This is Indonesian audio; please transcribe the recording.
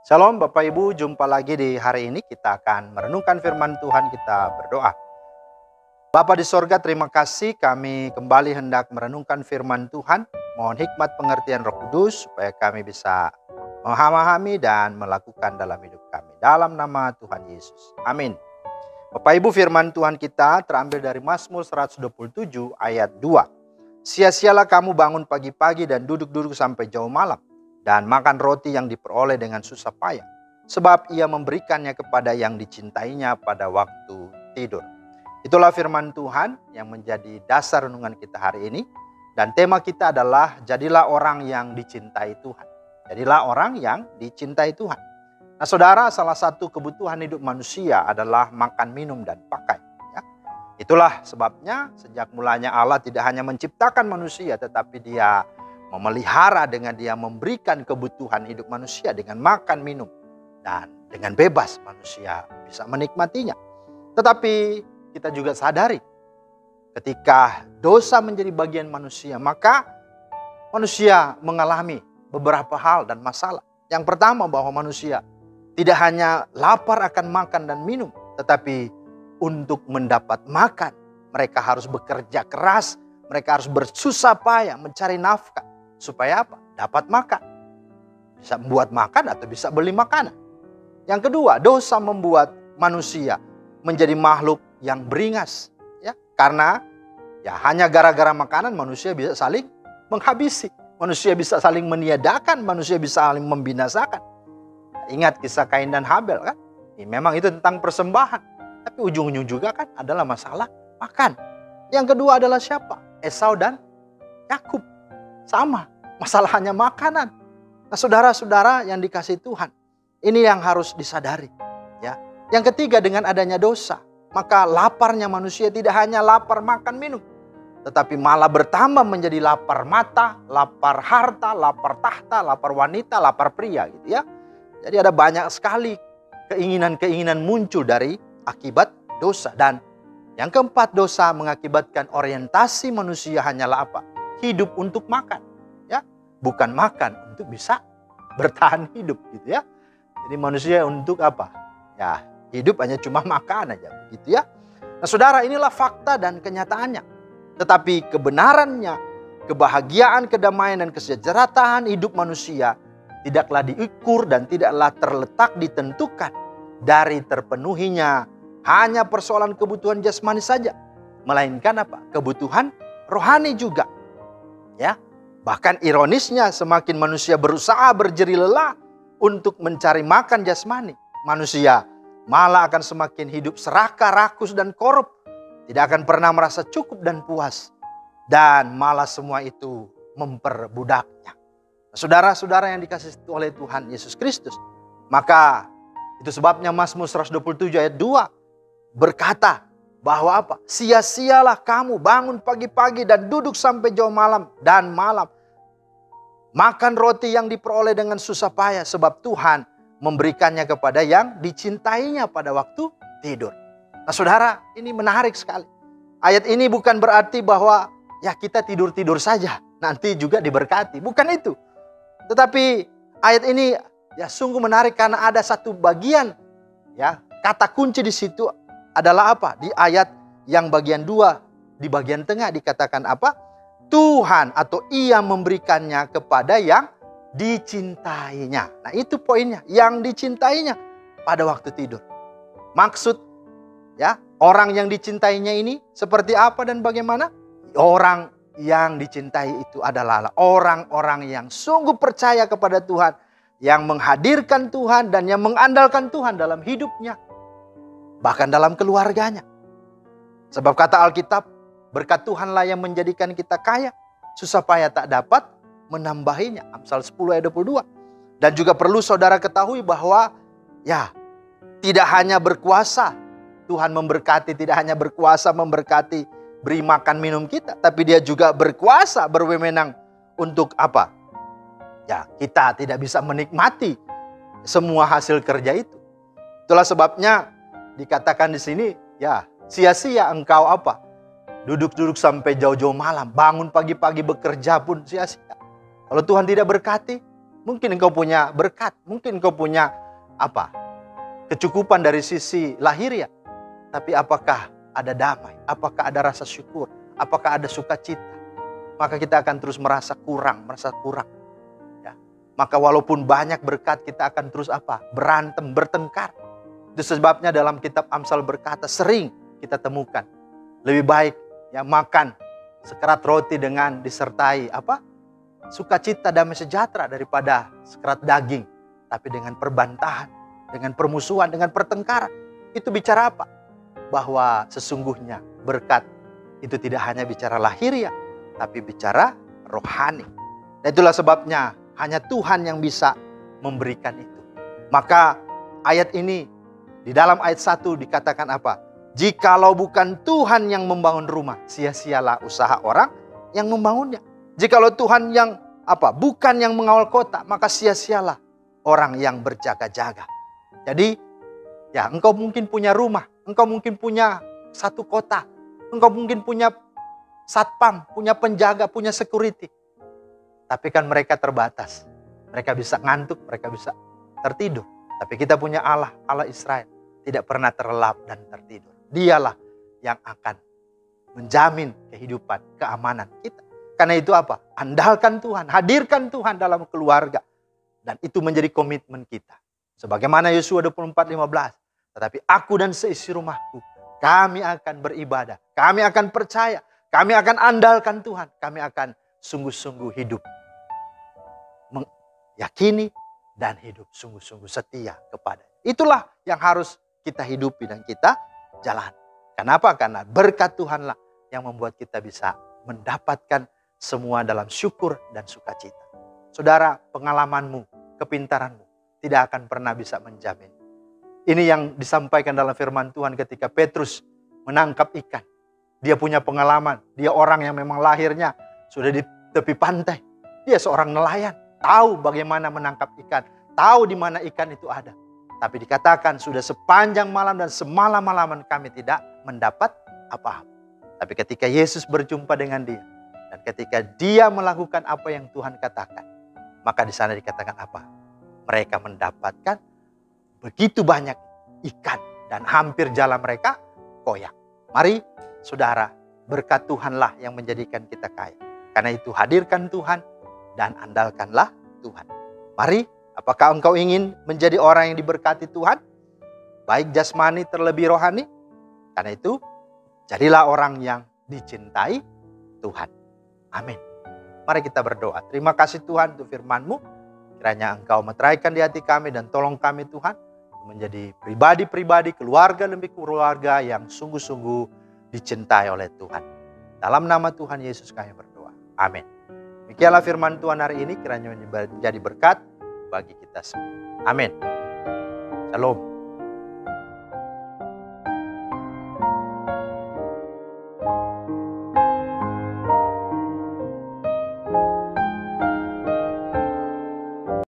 Shalom Bapak Ibu, jumpa lagi di hari ini. Kita akan merenungkan firman Tuhan, kita berdoa. Bapa di sorga, terima kasih kami kembali hendak merenungkan firman Tuhan. Mohon hikmat pengertian Roh Kudus supaya kami bisa memahami dan melakukan dalam hidup kami. Dalam nama Tuhan Yesus. Amin. Bapak Ibu, firman Tuhan kita terambil dari Mazmur 127 ayat 2. Sia-sialah kamu bangun pagi-pagi dan duduk-duduk sampai jauh malam, dan makan roti yang diperoleh dengan susah payah, sebab ia memberikannya kepada yang dicintainya pada waktu tidur. Itulah firman Tuhan yang menjadi dasar renungan kita hari ini. Dan tema kita adalah jadilah orang yang dicintai Tuhan. Jadilah orang yang dicintai Tuhan. Nah saudara, salah satu kebutuhan hidup manusia adalah makan, minum, dan pakai. Ya. Itulah sebabnya sejak mulanya Allah tidak hanya menciptakan manusia, tetapi Dia memelihara dengan Dia memberikan kebutuhan hidup manusia dengan makan, minum, dan dengan bebas manusia bisa menikmatinya. Tetapi kita juga sadari ketika dosa menjadi bagian manusia, maka manusia mengalami beberapa hal dan masalah. Yang pertama, bahwa manusia tidak hanya lapar akan makan dan minum, tetapi untuk mendapat makan mereka harus bekerja keras, mereka harus bersusah payah mencari nafkah. Supaya apa? Dapat makan. Bisa membuat makan atau bisa beli makanan. Yang kedua, dosa membuat manusia menjadi makhluk yang beringas. Ya, karena hanya gara-gara makanan manusia bisa saling menghabisi. Manusia bisa saling meniadakan, manusia bisa saling membinasakan. Ingat kisah Kain dan Habel kan? Memang itu tentang persembahan. Tapi ujung-ujung juga kan adalah masalah makan. Yang kedua adalah siapa? Esau dan Yakub. Sama. Masalahnya makanan. Nah saudara-saudara yang dikasihi Tuhan, ini yang harus disadari. Ya. Yang ketiga, dengan adanya dosa, maka laparnya manusia tidak hanya lapar makan minum, tetapi malah bertambah menjadi lapar mata, lapar harta, lapar tahta, lapar wanita, lapar pria gitu ya. Jadi ada banyak sekali keinginan-keinginan muncul dari akibat dosa. Dan yang keempat, dosa mengakibatkan orientasi manusia hanyalah apa? Hidup untuk makan. Bukan makan untuk bisa bertahan hidup gitu ya. Jadi manusia untuk apa? Ya, hidup hanya cuma makan aja gitu ya. Nah saudara, inilah fakta dan kenyataannya. Tetapi kebenarannya, kebahagiaan, kedamaian, dan kesejahteraan hidup manusia tidaklah diukur dan tidaklah terletak ditentukan dari terpenuhinya hanya persoalan kebutuhan jasmani saja. Melainkan apa? Kebutuhan rohani juga. Ya. Bahkan ironisnya, semakin manusia berusaha berjerih lelah untuk mencari makan jasmani, manusia malah akan semakin hidup serakah, rakus, dan korup. Tidak akan pernah merasa cukup dan puas. Dan malah semua itu memperbudaknya. Saudara-saudara yang dikasihi oleh Tuhan Yesus Kristus, maka itu sebabnya Mazmur 127 ayat 2 berkata bahwa apa? Sia-sialah kamu bangun pagi-pagi dan duduk sampai jauh malam dan malam. Makan roti yang diperoleh dengan susah payah, sebab Tuhan memberikannya kepada yang dicintainya pada waktu tidur. Nah saudara, ini menarik sekali. Ayat ini bukan berarti bahwa kita tidur-tidur saja, nanti juga diberkati. Bukan itu. Tetapi ayat ini sungguh menarik karena ada satu bagian, kata kunci di situ adalah apa? Di ayat yang bagian 2, di bagian tengah dikatakan apa? Tuhan atau Ia memberikannya kepada yang dicintainya. Nah itu poinnya, yang dicintainya pada waktu tidur. Maksud orang yang dicintainya ini seperti apa dan bagaimana? Orang yang dicintai itu adalah orang-orang yang sungguh percaya kepada Tuhan, yang menghadirkan Tuhan dan yang mengandalkan Tuhan dalam hidupnya, bahkan dalam keluarganya. Sebab kata Alkitab, berkat Tuhanlah yang menjadikan kita kaya, susah payah tak dapat menambahinya. Amsal 10 ayat 22. Dan juga perlu saudara ketahui bahwa tidak hanya berkuasa Tuhan memberkati, tidak hanya berkuasa memberkati, beri makan minum kita, tapi Dia juga berkuasa, berwenang untuk apa? Kita tidak bisa menikmati semua hasil kerja itu. Itulah sebabnya dikatakan di sini, sia-sia engkau apa? Duduk-duduk sampai jauh-jauh malam, bangun pagi-pagi bekerja pun sia-sia. Kalau Tuhan tidak berkati, Mungkin engkau punya berkat, mungkin engkau punya kecukupan dari sisi lahiriah. Tapi apakah ada damai? Apakah ada rasa syukur? Apakah ada sukacita? Maka kita akan terus merasa kurang. Ya. Maka walaupun banyak berkat, kita akan terus berantem, bertengkar. Itu sebabnya dalam kitab Amsal berkata, sering kita temukan lebih baik makan sekerat roti dengan disertai sukacita, damai sejahtera, daripada sekerat daging tapi dengan perbantahan, dengan permusuhan, dengan pertengkaran. Itu bicara apa? Bahwa sesungguhnya berkat itu tidak hanya bicara lahiriah, tapi bicara rohani. Dan itulah sebabnya hanya Tuhan yang bisa memberikan itu. Maka ayat ini, di dalam ayat 1 dikatakan apa? Jikalau bukan Tuhan yang membangun rumah, sia-sialah usaha orang yang membangunnya. Jikalau Tuhan yang bukan yang mengawal kota, maka sia-sialah orang yang berjaga-jaga. Jadi, engkau mungkin punya rumah, engkau mungkin punya satu kota, engkau mungkin punya satpam, punya penjaga, punya security. Tapi kan mereka terbatas. Mereka bisa ngantuk, mereka bisa tertidur. Tapi kita punya Allah, Allah Israel, tidak pernah terlelap dan tertidur. Dialah yang akan menjamin kehidupan, keamanan kita. Karena itu andalkan Tuhan, hadirkan Tuhan dalam keluarga. Dan itu menjadi komitmen kita. Sebagaimana Yosua 24:15. Tetapi aku dan seisi rumahku, kami akan beribadah. Kami akan percaya. Kami akan andalkan Tuhan. Kami akan sungguh-sungguh hidup meyakini dan hidup sungguh-sungguh setia kepada. Itulah yang harus kita hidupi dan kita jalan. Kenapa? Karena berkat Tuhanlah yang membuat kita bisa mendapatkan semua dalam syukur dan sukacita. Saudara, pengalamanmu, kepintaranmu tidak akan pernah bisa menjamin. Ini yang disampaikan dalam firman Tuhan ketika Petrus menangkap ikan. Dia punya pengalaman. Dia orang yang memang lahirnya sudah di tepi pantai. Dia seorang nelayan. Tahu bagaimana menangkap ikan. Tahu di mana ikan itu ada. Tapi dikatakan sudah sepanjang malam dan semalam-malaman kami tidak mendapat apa-apa. Tapi ketika Yesus berjumpa dengan dia. Dan ketika dia melakukan apa yang Tuhan katakan. Maka di sana dikatakan apa? Mereka mendapatkan begitu banyak ikan. Dan hampir jalan mereka koyak. Mari saudara, berkat Tuhanlah yang menjadikan kita kaya. Karena itu hadirkan Tuhan dan andalkanlah Tuhan. Mari, apakah engkau ingin menjadi orang yang diberkati Tuhan? Baik jasmani terlebih rohani. Karena itu, jadilah orang yang dicintai Tuhan. Amin. Mari kita berdoa. Terima kasih Tuhan untuk firman-Mu. Kiranya Engkau meteraikan di hati kami dan tolong kami Tuhan. Menjadi pribadi-pribadi, keluarga demi keluarga yang sungguh-sungguh dicintai oleh Tuhan. Dalam nama Tuhan Yesus kami berdoa. Amin. Demikianlah firman Tuhan hari ini kiranya menjadi berkat bagi kita semua. Amin. Shalom.